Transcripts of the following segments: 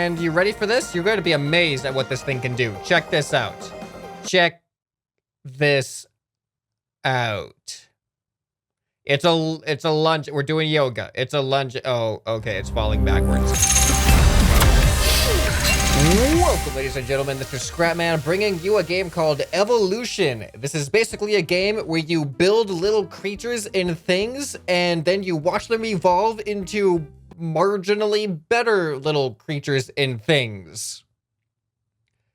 And you ready for this? You're going to be amazed at what this thing can do. Check this out. Check this out. It's a lunge. We're doing yoga. It's a lunge. Oh, okay. It's falling backwards. Welcome, ladies and gentlemen. This is ScrapMan bringing you a game called Evolution. This is basically a game where you build little creatures and things, and then you watch them evolve into marginally better little creatures and things.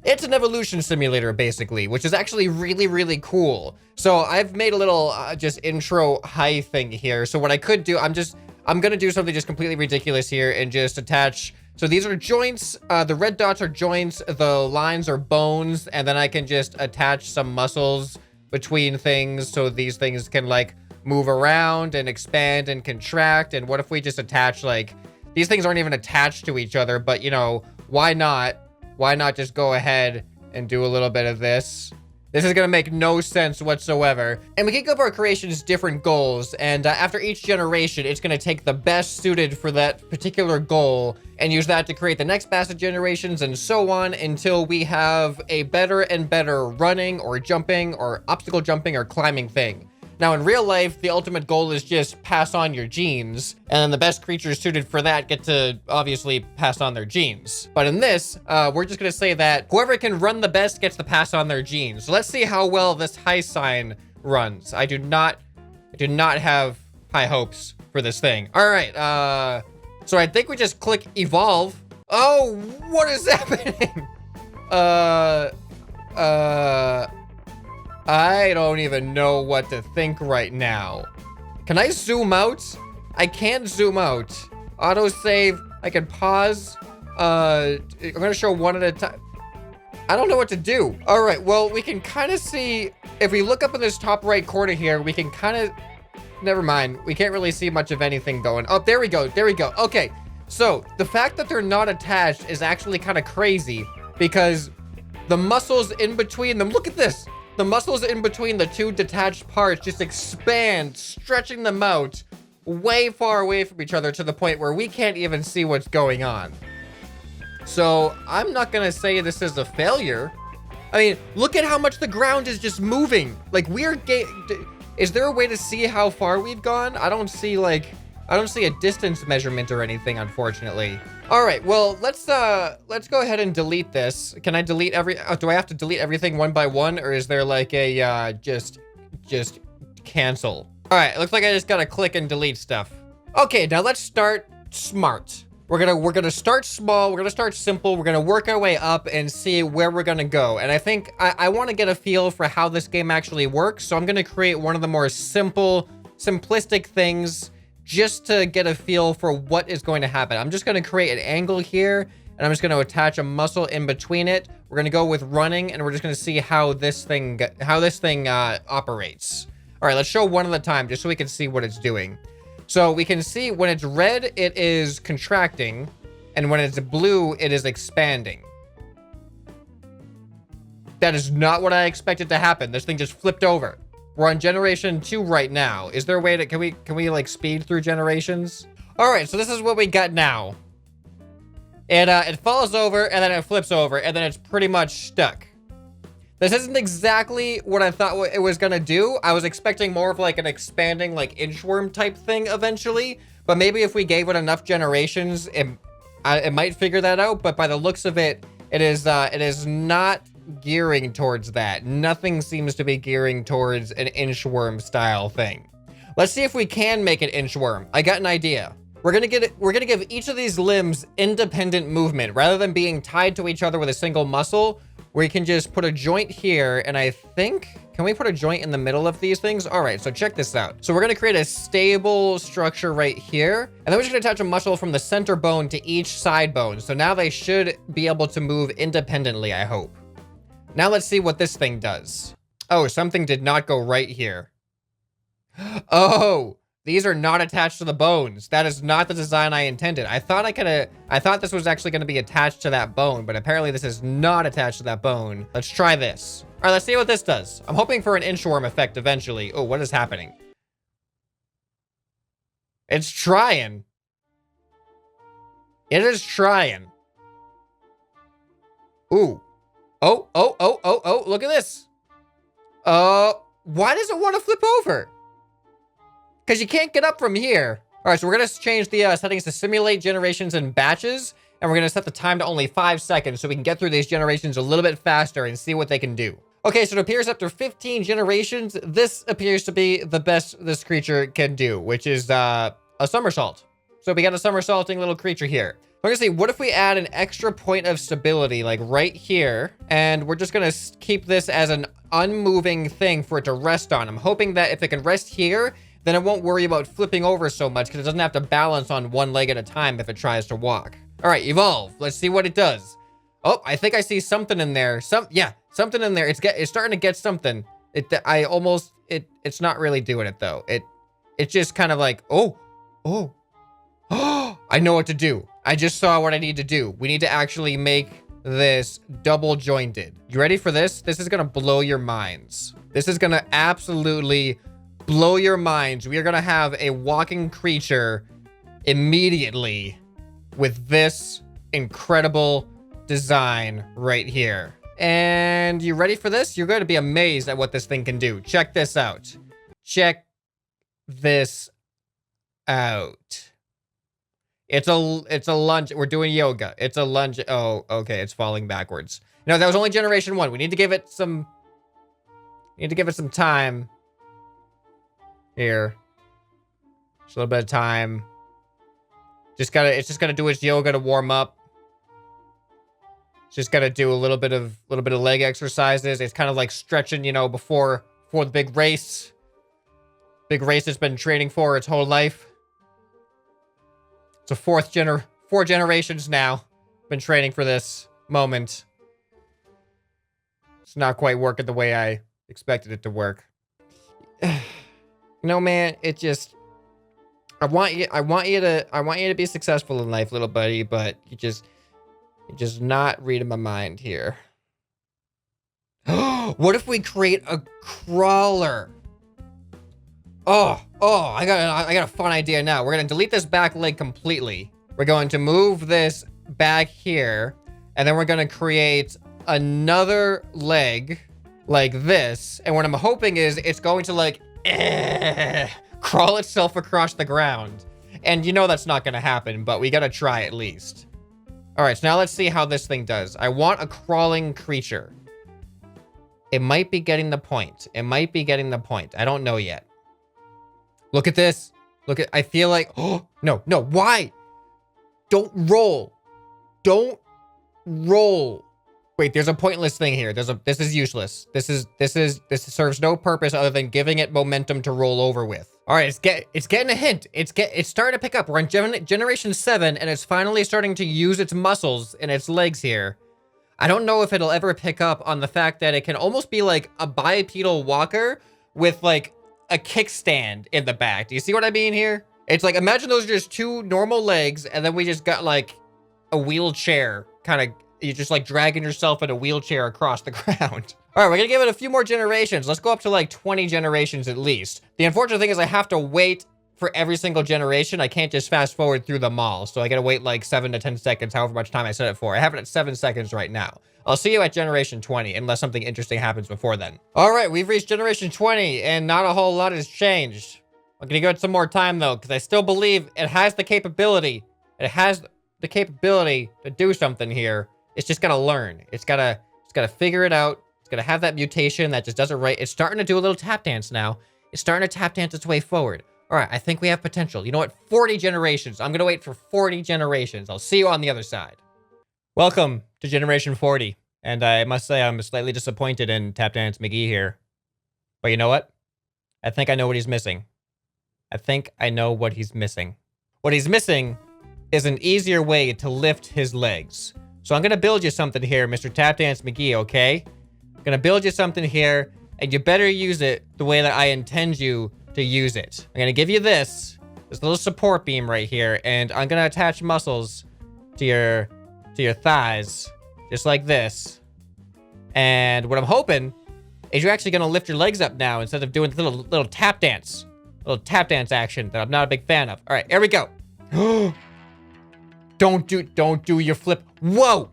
It's an evolution simulator, basically, which is actually really, really cool. So I've made a little just intro high thing here. So what I could do, I'm gonna do something just completely ridiculous here and just attach. So these are joints. The red dots are joints. The lines are bones, and then I can just attach some muscles between things so these things can like move around and expand and contract. And what if we just attach, like, these things aren't even attached to each other, but you know, why not? Why not just go ahead and do a little bit of this? This is gonna make no sense whatsoever. And we can give our creations different goals, and after each generation, it's gonna take the best suited for that particular goal and use that to create the next batch of generations, and so on until we have a better and better running or jumping or obstacle jumping or climbing thing. Now, in real life, the ultimate goal is just pass on your genes, and then the best creatures suited for that get to obviously pass on their genes. But in this, we're just gonna say that whoever can run the best gets to pass on their genes. So let's see how well this high sign runs. I do not have high hopes for this thing. All right, so I think we just click evolve. Oh, what is happening? I don't even know what to think right now. Can I zoom out? I can't zoom out. Autosave. I can pause. I'm gonna show one at a time. I don't know what to do. All right, well, we can kind of see, if we look up in this top right corner here, we can kind of, never mind. We can't really see much of anything going. Oh, there we go. There we go. Okay, so the fact that they're not attached is actually kind of crazy because the muscles in between them, look at this. The muscles in between the two detached parts just expand, stretching them out way far away from each other to the point where we can't even see what's going on. So I'm not gonna say this is a failure. I mean, look at how much the ground is just moving. Like, is there a way to see how far we've gone? I don't see a distance measurement or anything, unfortunately. All right, well, let's go ahead and delete this. Can I delete do I have to delete everything one by one, or is there like a, just cancel? All right, it looks like I just gotta click and delete stuff. Okay, now let's start smart. We're gonna start small, we're gonna start simple, we're gonna work our way up and see where we're gonna go. And I think I wanna get a feel for how this game actually works, so I'm gonna create one of the more simplistic things just to get a feel for what is going to happen. I'm just gonna create an angle here, and I'm just gonna attach a muscle in between it. We're gonna go with running, and we're just gonna see how this thing operates. All right, let's show one at a time, just so we can see what it's doing. So we can see when it's red, it is contracting, and when it's blue, it is expanding. That is not what I expected to happen. This thing just flipped over. We're on generation 2 right now. Is there a way to, can we like speed through generations? All right, so this is what we got now. It falls over and then it flips over and then it's pretty much stuck. This isn't exactly what I thought it was gonna do. I was expecting more of like an expanding like inchworm type thing eventually, but maybe if we gave it enough generations, it might figure that out. But by the looks of it, it is not gearing towards that. Nothing seems to be gearing towards an inchworm style thing. Let's see if we can make an inchworm. I got an idea. We're gonna give each of these limbs independent movement rather than being tied to each other with a single muscle. We can just put a joint here, and I think, can we put a joint in the middle of these things? All right, so check this out. So we're gonna create a stable structure right here, and then we're just gonna attach a muscle from the center bone to each side bone. So now they should be able to move independently, I hope. Now let's see what this thing does. Oh, something did not go right here. Oh, these are not attached to the bones. That is not the design I intended. I thought this was actually going to be attached to that bone, but apparently this is not attached to that bone. Let's try this. All right, let's see what this does. I'm hoping for an inchworm effect eventually. Oh, what is happening? It's trying. It is trying. Ooh. Oh, look at this. Why does it want to flip over? Because you can't get up from here. All right, so we're going to change the settings to simulate generations in batches, and we're going to set the time to only 5 seconds so we can get through these generations a little bit faster and see what they can do. Okay, so it appears after 15 generations, this appears to be the best this creature can do, which is a somersault. So we got a somersaulting little creature here. We're gonna see, what if we add an extra point of stability, like right here, and we're just gonna keep this as an unmoving thing for it to rest on. I'm hoping that if it can rest here, then it won't worry about flipping over so much because it doesn't have to balance on one leg at a time if it tries to walk. All right, evolve. Let's see what it does. Oh, I think I see something in there. Something in there. It's starting to get something. It's not really doing it though. It's just kind of like, oh, I know what to do. I just saw what I need to do. We need to actually make this double jointed. You ready for this? This is gonna blow your minds. This is gonna absolutely blow your minds. We are gonna have a walking creature immediately with this incredible design right here. And you ready for this? You're going to be amazed at what this thing can do. Check this out. Check this out. It's a lunge. We're doing yoga. It's a lunge. Oh, okay. It's falling backwards. No, that was only generation 1. We need to give it some time here. Just a little bit of time. It's just gotta do its yoga to warm up. It's just gotta do a little bit of leg exercises. It's kind of like stretching, you know, before the big race. Big race it's been training for its whole life. It's a 4 generations now. Been training for this moment. It's not quite working the way I expected it to work. You know, man, it just, I want you to be successful in life, little buddy, but you're just not reading my mind here. What if we create a crawler? Oh, I got a fun idea now. We're gonna delete this back leg completely. We're going to move this back here, and then we're gonna create another leg like this. And what I'm hoping is it's going to like crawl itself across the ground. And you know that's not gonna happen, but we gotta try at least. All right, so now let's see how this thing does. I want a crawling creature. It might be getting the point. I don't know yet. Look at this. I feel like, oh, no, why? Don't roll. Wait, there's a pointless thing here. This is useless. This serves no purpose other than giving it momentum to roll over with. All right, it's getting a hint. It's starting to pick up. We're on generation 7, and it's finally starting to use its muscles and its legs here. I don't know if it'll ever pick up on the fact that it can almost be like a bipedal walker with like a kickstand in the back. Do you see what I mean here? It's like, imagine those are just 2 normal legs, and then we just got like a wheelchair kind of. You're just like dragging yourself in a wheelchair across the ground. All right, we're gonna give it a few more generations. Let's go up to like 20 generations at least. The unfortunate thing is I have to wait for every single generation. I can't just fast forward through them all. So I gotta wait like 7 to 10 seconds, however much time I set it for. I have it at 7 seconds right now. I'll see you at generation 20, unless something interesting happens before then. All right, we've reached generation 20, and not a whole lot has changed. I'm gonna give it some more time though, because I still believe it has the capability. It has the capability to do something here. It's just gotta learn. It's gotta figure it out. It's gotta have that mutation that just does it right. It's starting to do a little tap dance now. It's starting to tap dance its way forward. All right, I think we have potential. You know what? 40 generations. I'm gonna wait for 40 generations. I'll see you on the other side. Welcome to generation 40. And I must say I'm slightly disappointed in Tap Dance McGee here. But you know what? I think I know what he's missing. What he's missing is an easier way to lift his legs. So I'm gonna build you something here, Mr. Tap Dance McGee, okay? I'm gonna build you something here, and you better use it the way that I intend you to use it. I'm gonna give you this little support beam right here, and I'm gonna attach muscles to your thighs, just like this. And what I'm hoping is you're actually gonna lift your legs up now instead of doing the little tap dance action that I'm not a big fan of. All right, here we go. Don't do your flip. Whoa.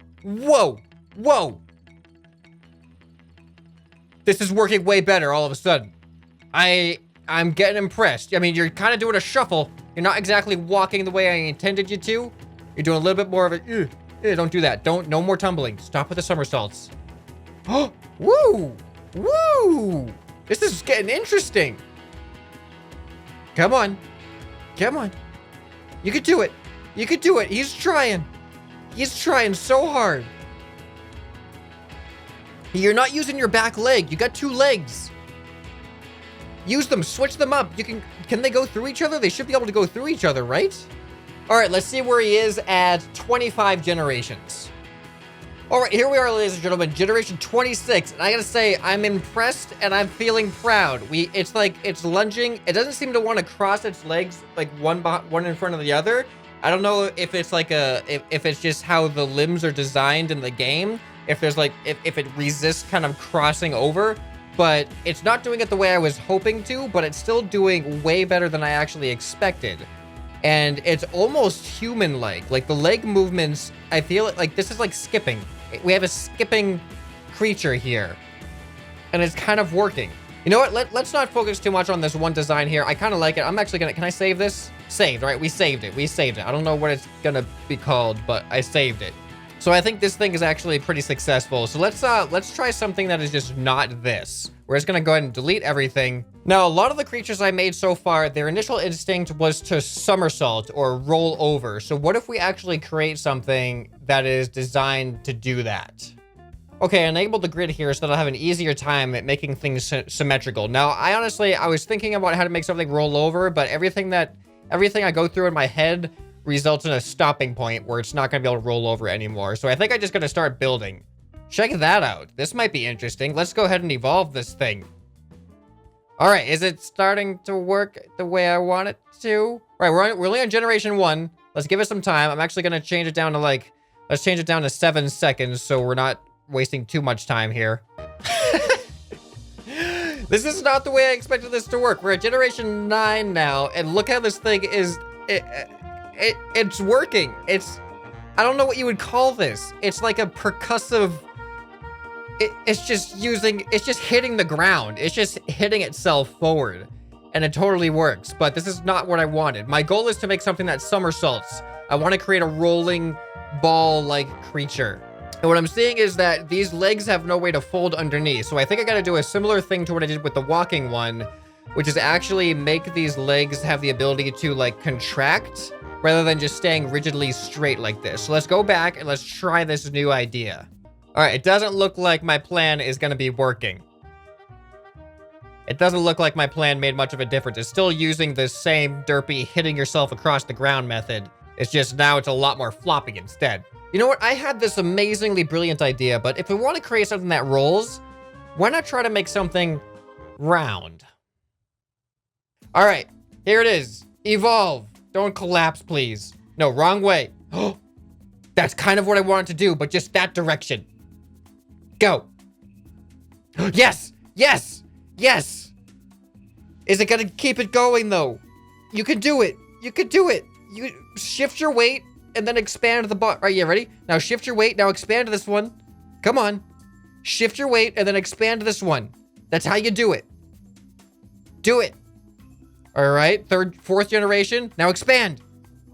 Whoa. This is working way better all of a sudden. I'm getting impressed. I mean, you're kind of doing a shuffle. You're not exactly walking the way I intended you to. You're doing a little bit more of a, don't do that. No more tumbling. Stop with the somersaults. Oh, woo, woo. This is getting interesting. Come on. Come on. You could do it. You could do it. He's trying. He's trying so hard. You're not using your back leg. You got 2 legs. Use them. Switch them up. Can they go through each other? They should be able to go through each other, right? All right, let's see where he is at 25 generations. All right, here we are, ladies and gentlemen, generation 26. And I gotta say, I'm impressed and I'm feeling proud. It's like it's lunging. It doesn't seem to want to cross its legs like one in front of the other. I don't know if it's like if it's just how the limbs are designed in the game. If there's like if it resists kind of crossing over. But it's not doing it the way I was hoping to, but it's still doing way better than I actually expected. And it's almost human-like. Like the leg movements, I feel like this is like skipping. We have a skipping creature here. And it's kind of working. You know what? Let's not focus too much on this one design here. I kind of like it. I'm actually gonna, can I save this? Saved, right? We saved it. We saved it. I don't know what it's gonna be called, but I saved it. So I think this thing is actually pretty successful. So let's try something that is just not this. We're just gonna go ahead and delete everything. Now, a lot of the creatures I made so far, their initial instinct was to somersault or roll over. So what if we actually create something that is designed to do that? Okay, enable the grid here so that I'll have an easier time at making things symmetrical. Now, I was thinking about how to make something roll over, but everything I go through in my head results in a stopping point where it's not going to be able to roll over anymore. So I think I just got to start building. Check that out. This might be interesting. Let's go ahead and evolve this thing. All right, is it starting to work the way I want it to? All right, we're only on generation 1. Let's give it some time. I'm actually going to change it down to let's change it down to 7 seconds so we're not wasting too much time here. This is not the way I expected this to work. We're at generation 9 now, and look how this thing is... It's working. I don't know what you would call this. It's like a percussive, it's just hitting the ground. It's just hitting itself forward and it totally works, but this is not what I wanted. My goal is to make something that somersaults. I want to create a rolling ball-like creature. And what I'm seeing is that these legs have no way to fold underneath. So I think I got to do a similar thing to what I did with the walking one, which is actually make these legs have the ability to like contract rather than just staying rigidly straight like this. So let's go back and let's try this new idea. All right, it doesn't look like my plan is going to be working. It doesn't look like my plan made much of a difference. It's still using the same derpy hitting yourself across the ground method. It's just now it's a lot more floppy instead. You know what? I had this amazingly brilliant idea, but if we want to create something that rolls, why not try to make something round? All right, here it is. Evolve. Don't collapse, please. No, wrong way. Oh, that's kind of what I wanted to do, but just that direction. Go. Yes, yes, yes. Is it gonna keep it going though? You can do it. You can do it. You shift your weight and then expand the bar. Right, yeah, ready? Now shift your weight. Now expand this one. Come on. Shift your weight and then expand this one. That's how you do it. Do it. All right, 4th generation. Now expand.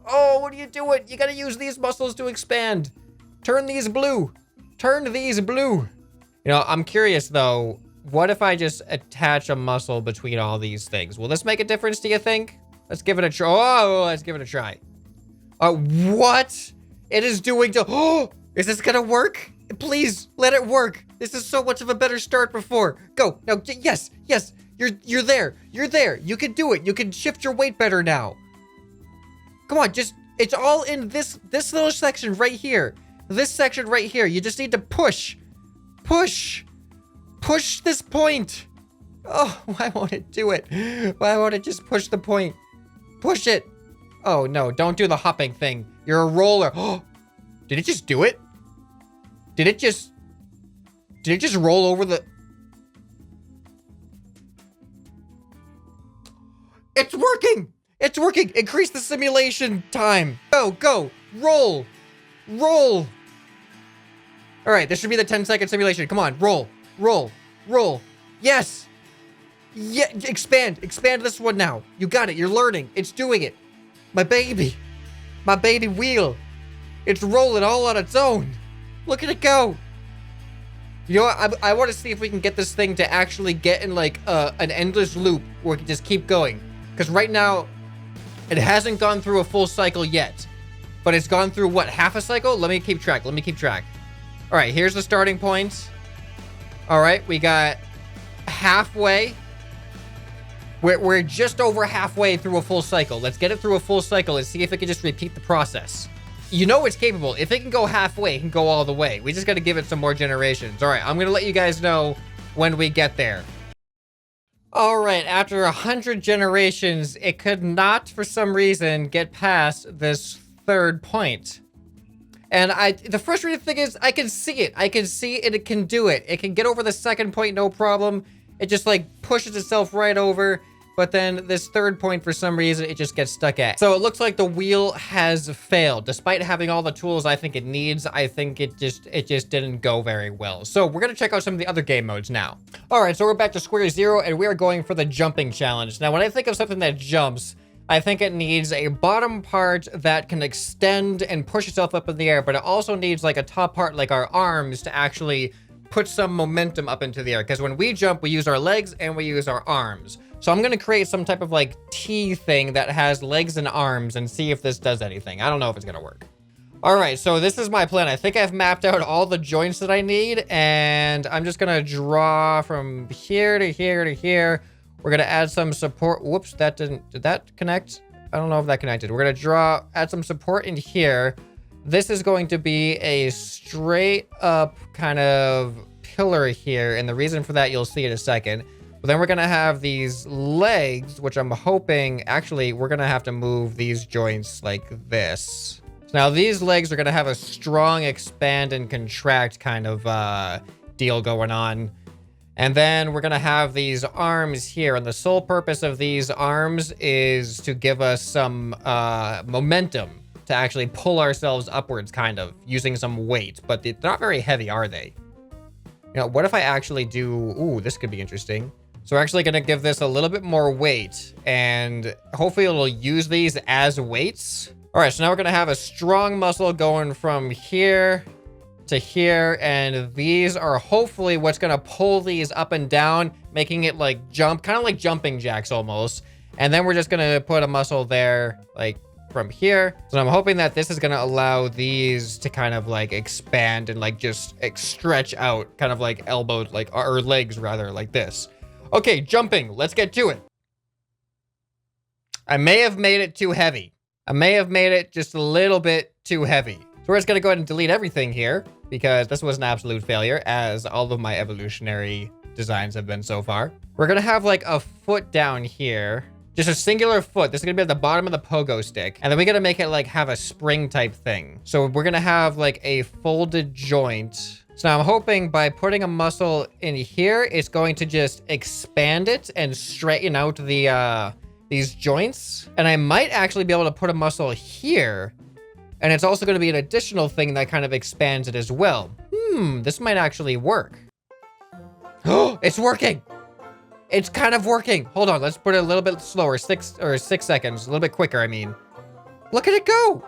Oh, what are you doing? You gotta use these muscles to expand. Turn these blue. Turn these blue. You know, I'm curious though, what if I just attach a muscle between all these things? Will this make a difference, do you think? Let's give it a try. Oh, let's give it a try. What? It is doing to, oh, is this gonna work? Please, let it work. This is so much of a better start before. Go, now, yes, yes. You're there. You're there. You can do it. You can shift your weight better now. Come on, it's all in this little section right here. This section right here. You just need to push. Push. Push this point. Oh, why won't it do it? Why won't it just push the point? Push it. Oh, no, don't do the hopping thing. You're a roller. Oh, did it just do it? Did it just roll over the... It's working! It's working! Increase the simulation time! Go, go! Roll! Roll! All right, this should be the 10-second simulation. Come on, roll, roll, roll. Yes. Yeah, expand this one now. You got it, you're learning. It's doing it. My baby wheel. It's rolling all on its own. Look at it go. You know what, I want to see if we can get this thing to actually get in like an endless loop where it can just keep going. Because right now, it hasn't gone through a full cycle yet. But it's gone through, what, half a cycle? Let me keep track. All right, here's the starting point. All right, we got halfway. We're just over halfway through a full cycle. Let's get it through a full cycle and see if it can just repeat the process. You know it's capable. If it can go halfway, it can go all the way. We just got to give it some more generations. All right, I'm going to let you guys know when we get there. All right, after 100 generations, it could not, for some reason, get past this third point. And the frustrating thing is, I can see it. I can see it, it can do it. It can get over the second point, no problem. It just, like, pushes itself right over. But then this third point, for some reason, it just gets stuck at. So it looks like the wheel has failed. Despite having all the tools I think it needs, I think it just didn't go very well. So we're gonna check out some of the other game modes now. All right, so we're back to square zero, and we are going for the jumping challenge. Now, when I think of something that jumps, I think it needs a bottom part that can extend and push itself up in the air, but it also needs like a top part, like our arms, to actually put some momentum up into the air. Because when we jump, we use our legs and we use our arms. So I'm gonna create some type of like T thing that has legs and arms and see if this does anything. I don't know if it's gonna work. All right, so this is my plan. I think I've mapped out all the joints that I need, and I'm just gonna draw from here to here to here. We're gonna add some support. Whoops, did that connect? I don't know if that connected. We're gonna add some support in here. This is going to be a straight up kind of pillar here, and the reason for that you'll see in a second. But then we're gonna have these legs, which I'm hoping, actually, we're gonna have to move these joints like this. So now these legs are gonna have a strong expand and contract kind of deal going on. And then we're gonna have these arms here, and the sole purpose of these arms is to give us some momentum to actually pull ourselves upwards, kind of, using some weight. But they're not very heavy, are they? You know, what if I actually do... Ooh, this could be interesting. So we're actually going to give this a little bit more weight, and hopefully it'll use these as weights. All right, so now we're going to have a strong muscle going from here to here, and these are hopefully what's going to pull these up and down, making it like jump, kind of like jumping jacks almost. And then we're just going to put a muscle there, like from here. So I'm hoping that this is going to allow these to kind of like expand and like just stretch out, kind of like elbows, like, or legs rather, like this. Okay, jumping. Let's get to it. I may have made it too heavy. I may have made it just a little bit too heavy. So we're just going to go ahead and delete everything here, because this was an absolute failure, as all of my evolutionary designs have been so far. We're going to have like a foot down here. Just a singular foot. This is going to be at the bottom of the pogo stick. And then we got to make it like have a spring type thing. So we're going to have like a folded joint. So now I'm hoping by putting a muscle in here, it's going to just expand it and straighten out the these joints. And I might actually be able to put a muscle here. And it's also going to be an additional thing that kind of expands it as well. This might actually work. Oh, it's working. It's kind of working. Hold on, let's put it a little bit slower. 6 seconds, a little bit quicker, I mean. Look at it go.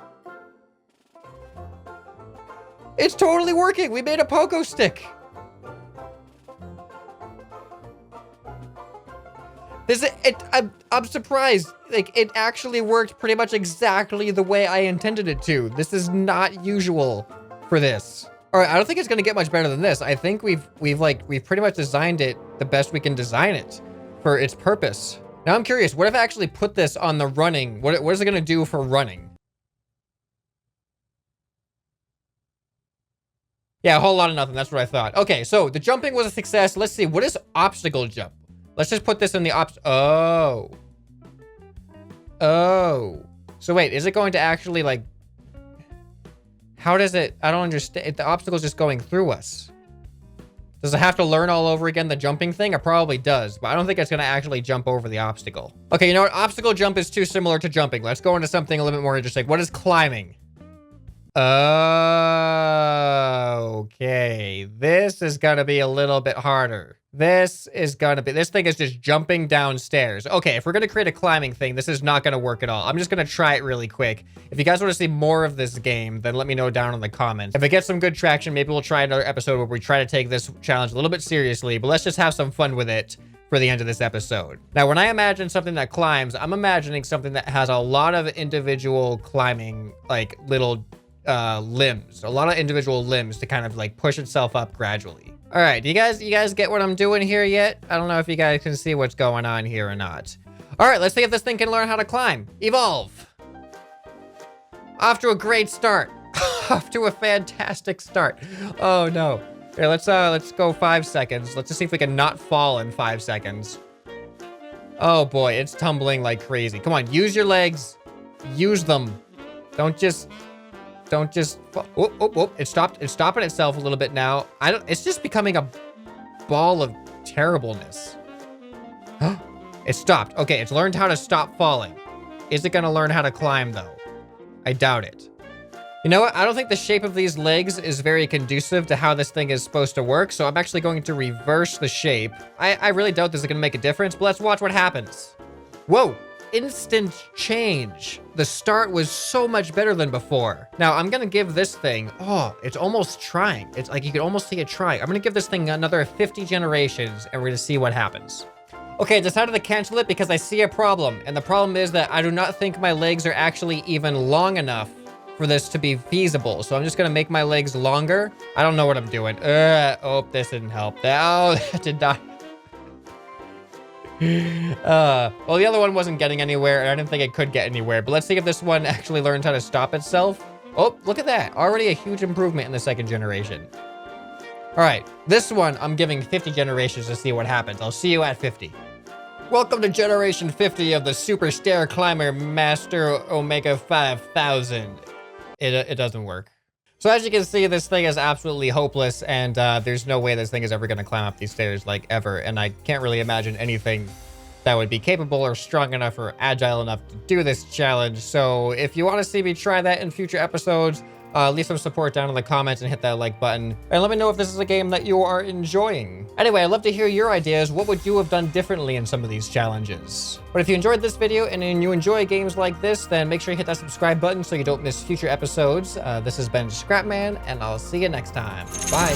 It's totally working. We made a pogo stick. I'm surprised. Like, it actually worked pretty much exactly the way I intended it to. This is not usual for this. All right, I don't think it's gonna get much better than this. I think we've pretty much designed it the best we can design it for its purpose. Now I'm curious, what if I actually put this on the running? What is it gonna do for running? Yeah, a whole lot of nothing. That's what I thought. Okay, so the jumping was a success. Let's see, what is obstacle jump? Let's just put this in the Oh. So wait, is it going to actually like... How does it... I don't understand. The obstacle's just going through us. Does it have to learn all over again the jumping thing? It probably does, but I don't think it's going to actually jump over the obstacle. Okay, you know what? Obstacle jump is too similar to jumping. Let's go into something a little bit more interesting. What is climbing? Okay. Okay, this is gonna be a little bit harder. This thing is just jumping downstairs. Okay, if we're gonna create a climbing thing, this is not gonna work at all. I'm just gonna try it really quick. If you guys want to see more of this game, then let me know down in the comments. If it gets some good traction, maybe we'll try another episode where we try to take this challenge a little bit seriously, but let's just have some fun with it for the end of this episode. Now, when I imagine something that climbs, I'm imagining something that has a lot of individual climbing, like little limbs, a lot of individual limbs to kind of like push itself up gradually. All right, do you guys get what I'm doing here yet? I don't know if you guys can see what's going on here or not. All right, let's see if this thing can learn how to climb. Evolve. Off to a great start. Off to a fantastic start. Oh no. Here, let's go 5 seconds. Let's just see if we can not fall in 5 seconds. Oh boy, it's tumbling like crazy. Come on, use your legs. Use them. Don't just fall. Oh, it stopped. It's stopping itself a little bit now. It's just becoming a ball of terribleness. It stopped. Okay, it's learned how to stop falling. Is it gonna learn how to climb though? I doubt it. You know what? I don't think the shape of these legs is very conducive to how this thing is supposed to work, so I'm actually going to reverse the shape. I really doubt this is gonna make a difference, but let's watch what happens. Whoa, instant change. The start was so much better than before. Now, I'm gonna give this thing, oh, it's almost trying. It's like you can almost see it trying. I'm gonna give this thing another 50 generations, and we're gonna see what happens. Okay, I decided to cancel it because I see a problem, and the problem is that I do not think my legs are actually even long enough for this to be feasible. So I'm just gonna make my legs longer. I don't know what I'm doing. Oh, this didn't help. Oh, that did not. Well, the other one wasn't getting anywhere, and I didn't think it could get anywhere. But let's see if this one actually learns how to stop itself. Oh, look at that. Already a huge improvement in the second generation. All right, this one I'm giving 50 generations to see what happens. I'll see you at 50. Welcome to generation 50 of the Super Stair Climber Master Omega 5000. It doesn't work. So as you can see, this thing is absolutely hopeless, and there's no way this thing is ever going to climb up these stairs, like, ever. And I can't really imagine anything that would be capable or strong enough or agile enough to do this challenge. So if you want to see me try that in future episodes, leave some support down in the comments and hit that like button. And let me know if this is a game that you are enjoying. Anyway, I'd love to hear your ideas. What would you have done differently in some of these challenges? But if you enjoyed this video and you enjoy games like this, then make sure you hit that subscribe button so you don't miss future episodes. This has been ScrapMan, and I'll see you next time. Bye.